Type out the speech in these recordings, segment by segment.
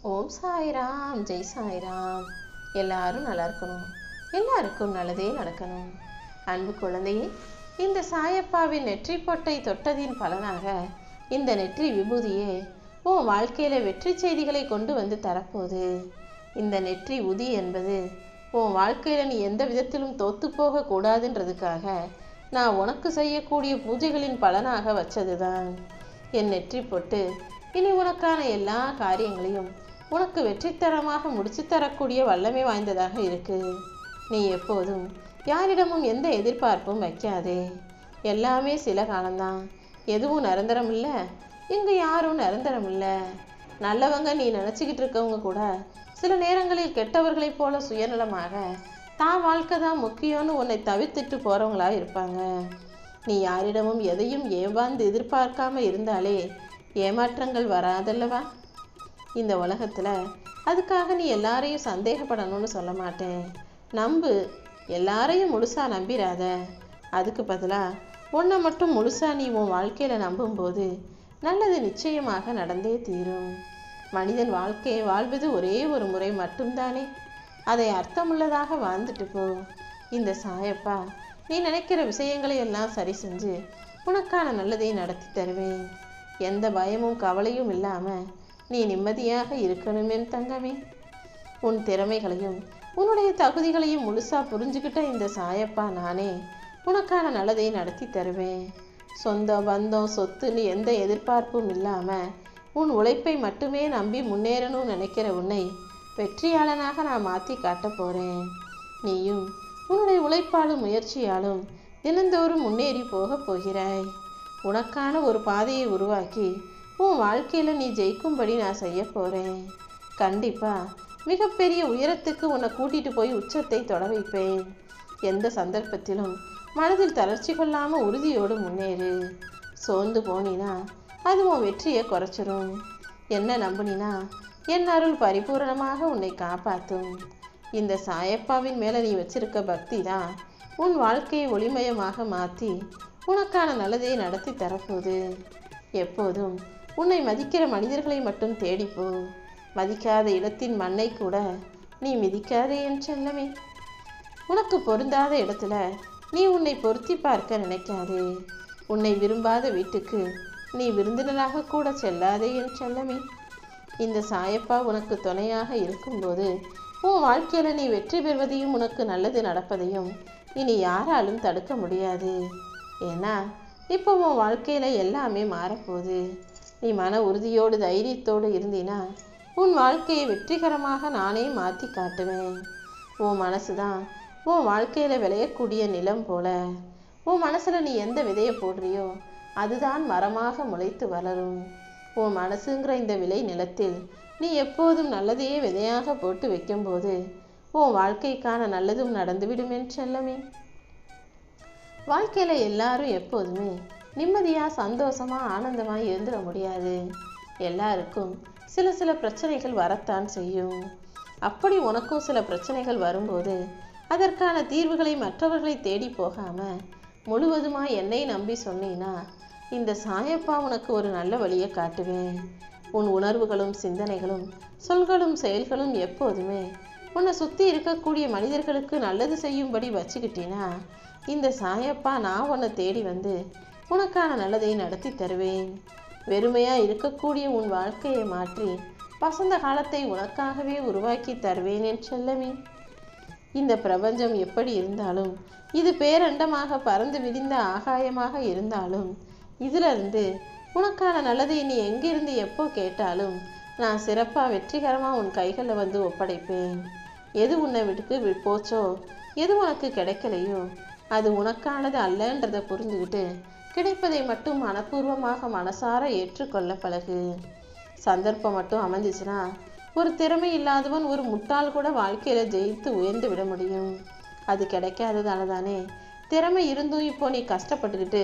ஓம் சாய்ராம், ஜெய் சாய்ராம். எல்லாரும் நல்லா இருக்கணும், எல்லாருக்கும் நல்லதே நடக்கணும். அன்பு குழந்தையே, இந்த சாயப்பாவின் நெற்றி பொட்டை தொட்டதின் பலனாக இந்த நெற்றி விபூதியே உன் வாழ்க்கையில வெற்றி செய்திகளை கொண்டு வந்து தரப்போகுது. இந்த நெற்றி உதி என்பது உன் வாழ்க்கையில நீ எந்த விதத்திலும் தோத்து போக கூடாதுன்றதுக்காக நான் உனக்கு செய்யக்கூடிய பூஜைகளின் பலனாக வச்சதுதான். என் நெற்றி பொட்டு இனி உனக்கான எல்லா காரியங்களையும் உனக்கு வெற்றித்தரமாக முடிச்சு தரக்கூடிய வல்லமை வாய்ந்ததாக இருக்கு. நீ எப்போதும் யாரிடமும் எந்த எதிர்பார்ப்பும் வைக்காதே. எல்லாமே சில காலம்தான், எதுவும் நிரந்தரம் இல்லை, இங்கு யாரும் நிரந்தரம் இல்லை. நல்லவங்க நீ நினச்சிக்கிட்டு இருக்கவங்க கூட சில நேரங்களில் கெட்டவர்களைப் போல சுயநலமாக தான் வாழ்க்கை தான் முக்கியம்னு உன்னை தவிர்த்துட்டு போகிறவங்களா இருப்பாங்க. நீ யாரிடமும் எதையும் ஏமாந்து எதிர்பார்க்காம இருந்தாலே ஏமாற்றங்கள் வராதல்லவா? இந்த உலகத்தில் அதுக்காக நீ எல்லாரையும் சந்தேகப்படணும்னு சொல்ல மாட்டேன். நம்பு, எல்லாரையும் முழுசாக நம்பிராத. அதுக்கு பதிலாக உன்னை மட்டும் முழுசாக நீ உன் வாழ்க்கையில் நம்பும்போது நல்லது நிச்சயமாக நடந்தே தீரும். மனிதன் வாழ்க்கையை வாழ்வது ஒரே ஒரு முறை மட்டும்தானே, அதை அர்த்தமுள்ளதாக வாழ்ந்துட்டு போ. இந்த சாயப்பா நீ நினைக்கிற விஷயங்களை எல்லாம் சரி செஞ்சு உனக்கான நல்லதை நடத்தி தருவேன். எந்த பயமும் கவலையும் இல்லாமல் நீ நிம்மதியாக இருக்கணுமே தங்கமே. உன் திறமைகளையும் உன்னுடைய தகுதிகளையும் முழுசா புரிஞ்சுக்கிட்ட இந்த சாயப்பா நானே உனக்கான நல்லதை நடத்தி தருவேன். சொந்தம் பந்தம் சொத்துன்னு எந்த எதிர்பார்ப்பும் இல்லாமல் உன் உழைப்பை மட்டுமே நம்பி முன்னேறணும்னு நினைக்கிற உன்னை வெற்றியாளனாக நான் மாற்றி காட்ட போகிறேன். நீயும் உன்னுடைய உழைப்பாலும் முயற்சியாலும் தினந்தோறும் முன்னேறி போக போகிறாய். உனக்கான ஒரு பாதையை உருவாக்கி உன் வாழ்க்கையில் நீ ஜெயிக்கும்படி நான் செய்ய போகிறேன். கண்டிப்பாக மிகப்பெரிய உயரத்துக்கு உன்னை கூட்டிகிட்டு போய் உச்சத்தை தொட வைப்பேன். எந்த சந்தர்ப்பத்திலும் மனதில் தளர்ச்சி கொள்ளாமல் உறுதியோடு முன்னேறு. சோர்ந்து போனினா அது உன் வெற்றியை குறைச்சிரும். என்ன நம்புனினா என் அருள் பரிபூரணமாக உன்னை காப்பாற்றும். இந்த சாயப்பாவின் மேலே நீ வச்சிருக்க பக்தி தான் உன் வாழ்க்கையை ஒளிமயமாக மாற்றி உனக்கான நல்லதை நடத்தி தரப்போகுது. எப்போதும் உன்னை மதிக்கிற மனிதர்களை மட்டும் தேடிப்போ. மதிக்காத இடத்தின் மண்ணை கூட நீ மிதிக்காதே என் செல்லமே. உனக்கு பொருந்தாத இடத்துல நீ உன்னை பொருத்தி பார்க்க நினைக்காதே. உன்னை விரும்பாத வீட்டுக்கு நீ விருந்தினராக கூட செல்லாதே என் செல்லமே. இந்த சாயப்பா உனக்கு துணையாக இருக்கும்போது உன் வாழ்க்கையில் நீ வெற்றி பெறுவதையும் உனக்கு நல்லது நடப்பதையும் இனி யாராலும் தடுக்க முடியாது. ஏன்னா இப்போ உன் வாழ்க்கையில் எல்லாமே மாறப்போகுது. நீ மன உறுதியோடு தைரியத்தோடு இருந்தினா உன் வாழ்க்கையை வெற்றிகரமாக நானே மாற்றி காட்டுவேன். உன் மனசு தான் உன் வாழ்க்கையில் விளையக்கூடிய நிலம் போல. உன் மனசில் நீ எந்த விதையை போடுறியோ அதுதான் மரமாக முளைத்து வளரும். உன் மனசுங்கிற இந்த விளை நிலத்தில் நீ எப்போதும் நல்லதையே விதையாக போட்டு வைக்கும்போது உன் வாழ்க்கைக்கான நல்லதும் நடந்துவிடும் என் செல்லமே. வாழ்க்கையில் எல்லாரும் எப்போதுமே நிம்மதியாக சந்தோஷமாக ஆனந்தமாக இருந்துட முடியாது. எல்லாருக்கும் சில பிரச்சனைகள் வரத்தான் செய்யும். அப்படி உனக்கும் சில பிரச்சனைகள் வரும்போது அதற்கான தீர்வுகளை மற்றவர்களை தேடி போகாமல் முழுவதுமாக என்னை நம்பி சொன்னீன்னா இந்த சாயப்பா உனக்கு ஒரு நல்ல வழியை காட்டுவேன். உன் உணர்வுகளும் சிந்தனைகளும் சொல்களும் செயல்களும் எப்போதுமே உன்னை சுற்றி இருக்கக்கூடிய மனிதர்களுக்கு நல்லது செய்யும்படி வச்சுக்கிட்டினா இந்த சாயப்பா நான் உன்னை தேடி வந்து உனக்கான நல்லதை நடத்தி தருவேன். வெறுமையாக இருக்கக்கூடிய உன் வாழ்க்கையை மாற்றி வசந்த காலத்தை உனக்காகவே உருவாக்கி தருவேன் என் செல்லமே. இந்த பிரபஞ்சம் எப்படி இருந்தாலும், இது பேரண்டமாக பறந்து விரிந்த ஆகாயமாக இருந்தாலும், இதிலிருந்து உனக்கான நல்லதை நீ எங்கிருந்து எப்போ கேட்டாலும் நான் சிறப்பாக வெற்றிகரமாக உன் கைகளில் வந்து ஒப்படைப்பேன். எது உன்னை விட்டுக்கு போச்சோ, எது உனக்கு கிடைக்கலையோ அது உனக்கானது அல்லன்றதை புரிஞ்சுக்கிட்டு கிடைப்பதை மட்டும் மனப்பூர்வமாக மனசார ஏற்றுக்கொள்ள பழகு. சந்தர்ப்பம் மட்டும் அமைஞ்சிச்சுன்னா ஒரு திறமை இல்லாதவன் ஒரு முட்டாள் கூட வாழ்க்கையில் ஜெயித்து உயர்ந்து விட முடியும். அது கிடைக்காததால தானே திறமை இருந்தும் இப்போ நீ கஷ்டப்பட்டுக்கிட்டு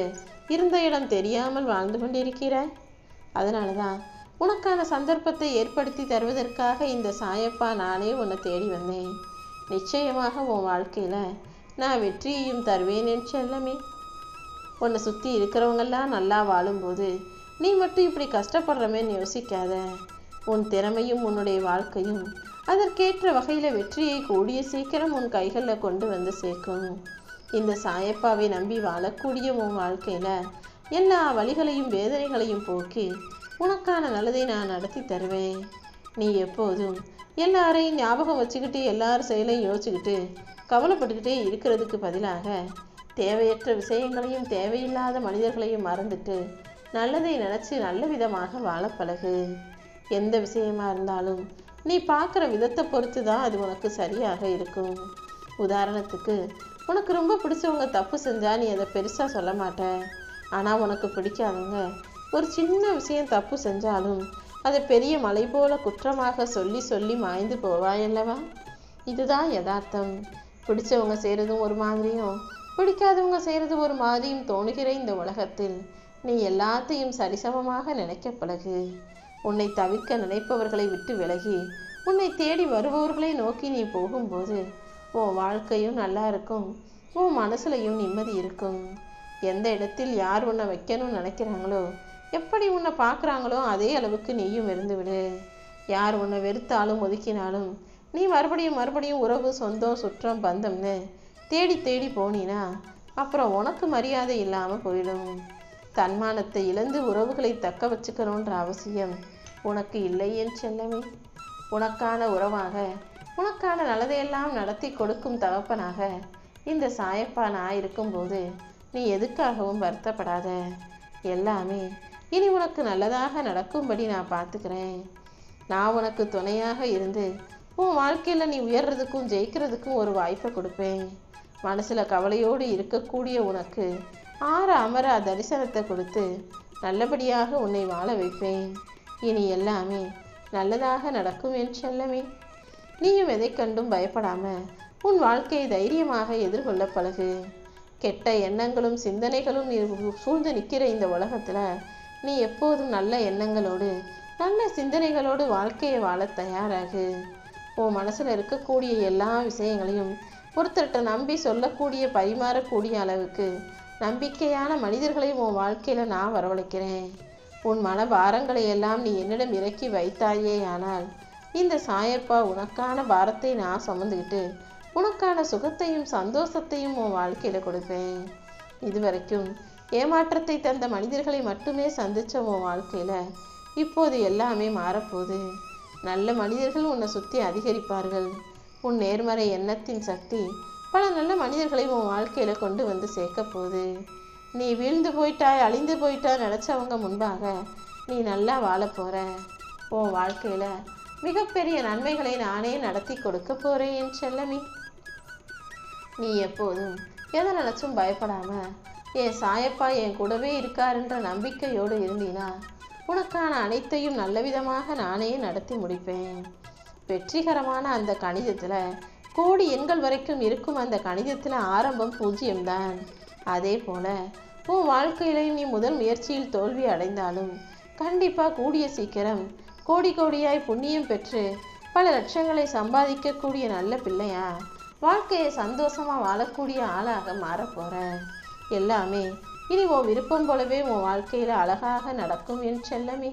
இருந்த இடம் தெரியாமல் வாழ்ந்து கொண்டிருக்கிறாய். அதனால தான் உனக்கான சந்தர்ப்பத்தை ஏற்படுத்தி தருவதற்காக இந்த சாயப்பா நானே உன்னை தேடி வந்தேன். நிச்சயமாக உன் வாழ்க்கையில் நான் வெற்றியையும் தருவேன் என் செல்லமே. உன்னை சுற்றி இருக்கிறவங்கெல்லாம் நல்லா வாழும்போது நீ மட்டும் இப்படி கஷ்டப்படுறமேன்னு யோசிக்காத. உன் திறமையும் உன்னுடைய வாழ்க்கையும் அதற்கேற்ற வகையில வெற்றியை கூடிய சீக்கிரம் உன் கைகளில் கொண்டு வந்து சேர்க்கும். இந்த சாயப்பாவை நம்பி வாழக்கூடிய உன் வாழ்க்கையில எல்லா வழிகளையும் வேதனைகளையும் போக்கி உனக்கான நல்லதை நான் நடத்தி தருவேன். நீ எப்போதும் எல்லாரையும் ஞாபகம் வச்சுக்கிட்டு எல்லார் செயலையும் யோசிச்சுக்கிட்டு கவலைப்பட்டுக்கிட்டே இருக்கிறதுக்கு பதிலாக தேவையற்ற விஷயங்களையும் தேவையில்லாத மனிதர்களையும் மறந்துட்டு நல்லதை நினச்சி நல்ல விதமாக வாழ பழகு. எந்த விஷயமா இருந்தாலும் நீ பார்க்குற விதத்தை பொறுத்து தான் அது உனக்கு சரியாக இருக்கும். உதாரணத்துக்கு, உனக்கு ரொம்ப பிடிச்சவங்க தப்பு செஞ்சால் நீ அதை பெருசாக சொல்ல மாட்ட. ஆனால் உனக்கு பிடிக்காதவங்க ஒரு சின்ன விஷயம் தப்பு செஞ்சாலும் அதை பெரிய மலை போல குற்றமாக சொல்லி சொல்லி மாய்ந்து போவாயல்லவா? இதுதான் யதார்த்தம். பிடிச்சவங்க செய்கிறதும் ஒரு மாதிரியும் பிடிக்காதவங்க செய்கிறது ஒரு மாதிரியும் தோணுகிற இந்த உலகத்தில் நீ எல்லாத்தையும் சரிசமமாக நினைக்க பழகு. உன்னை தவிர்க்க நினைப்பவர்களை விட்டு விலகி உன்னை தேடி வருபவர்களை நோக்கி நீ போகும்போது உன் வாழ்க்கையும் நல்லா இருக்கும், உன் மனசுலையும் நிம்மதி இருக்கும். எந்த இடத்தில் யார் உன்னை வைக்கணும்னு நினைக்கிறாங்களோ, எப்படி உன்னை பார்க்குறாங்களோ அதே அளவுக்கு நீயும் இருந்து விடு. யார் உன்னை வெறுத்தாலும் ஒதுக்கினாலும் நீ மறுபடியும் உறவு, சொந்தம், சுற்றம், பந்தம்னு தேடி தேடி போனீனா அப்புறம் உனக்கு மரியாதை இல்லாமல் போயிடும். தன்மானத்தை இழந்து உறவுகளை தக்க வச்சுக்கணுன்ற அவசியம் உனக்கு இல்லை என் செல்லமே. உனக்கான உறவாக, உனக்கான நல்லதையெல்லாம் நடத்தி கொடுக்கும் தகப்பனாக இந்த சாயப்பா நான் இருக்கும்போது நீ எதுக்காகவும் வருத்தப்படாத. எல்லாமே இனி உனக்கு நல்லதாக நடக்கும்படி நான் பார்த்துக்கிறேன். நான் உனக்கு துணையாக இருந்து உன் வாழ்க்கையில் நீ உயர்றதுக்கும் ஜெயிக்கிறதுக்கும் ஒரு வாய்ப்பை கொடுப்பேன். மனசில் கவலையோடு இருக்கக்கூடிய உனக்கு ஆற அமர தரிசனத்தை கொடுத்து நல்லபடியாக உன்னை வாழ வைப்பேன். இனி எல்லாமே நல்லதாக நடக்கும் என் செல்லமே. நீயும் எதை கண்டும் பயப்படாம உன் வாழ்க்கையை தைரியமாக எதிர்கொள்ள பழகு. கெட்ட எண்ணங்களும் சிந்தனைகளும் சூழ்ந்து நிற்கிற இந்த உலகத்துல நீ எப்போதும் நல்ல எண்ணங்களோடு நல்ல சிந்தனைகளோடு வாழ்க்கையை வாழ தயாராகு. உன் மனசுல இருக்கக்கூடிய எல்லா விஷயங்களையும் ஒருத்தர்கிட்ட நம்பி சொல்லக்கூடிய பரிமாறக்கூடிய அளவுக்கு நம்பிக்கையான மனிதர்களை உன் வாழ்க்கையில நான் வரவழைக்கிறேன். உன் மன பாரங்களை எல்லாம் நீ என்னிடம் இறக்கி வைத்தாயே, ஆனால் இந்த சாயப்பா உனக்கான பாரத்தை நான் சுமந்துக்கிட்டு உனக்கான சுகத்தையும் சந்தோஷத்தையும் உன் வாழ்க்கையில கொடுப்பேன். இதுவரைக்கும் ஏமாற்றத்தை தந்த மனிதர்களை மட்டுமே சந்திச்ச உன் வாழ்க்கையில இப்போது எல்லாமே மாறப்போகுது. நல்ல மனிதர்கள் உன்னை சுற்றி அதிகரிப்பார்கள். உன் நேர்மறை எண்ணத்தின் சக்தி பல நல்ல மனிதர்களை உன் வாழ்க்கையில கொண்டு வந்து சேர்க்க போகுது. நீ வீழ்ந்து போயிட்டாய், அழிந்து போயிட்டாய் நினைச்சவங்க முன்பாக நீ நல்லா வாழ போற. உன் வாழ்க்கையில மிகப்பெரிய நன்மைகளை நானே நடத்தி கொடுக்க போறேன் என் செல்லமே. நீ எப்போதும் எதை நினைச்சும் பயப்படாம என் சாயப்பா என் கூடவே இருக்காருன்ற நம்பிக்கையோடு இருந்தீனா உனக்கான அனைத்தையும் நல்ல விதமாக நானே நடத்தி முடிப்பேன். வெற்றிகரமான அந்த கணிதத்துல கோடி எண்கள் வரைக்கும் இருக்கும் அந்த கணிதத்துல ஆரம்பம் 0 தான். அதே போல உன் வாழ்க்கையிலையும் நீ முதல் முயற்சியில் தோல்வி அடைந்தாலும் கண்டிப்பா கூடிய சீக்கிரம் கோடி கோடியாய் புண்ணியம் பெற்று பல லட்சங்களை சம்பாதிக்கக்கூடிய நல்ல பிள்ளையா வாழ்க்கையை சந்தோஷமா வாழக்கூடிய ஆளாக மாறப்போற. எல்லாமே இனி உன் விருப்பம் போலவே உன் வாழ்க்கையில அழகாக நடக்கும் என் செல்லமே.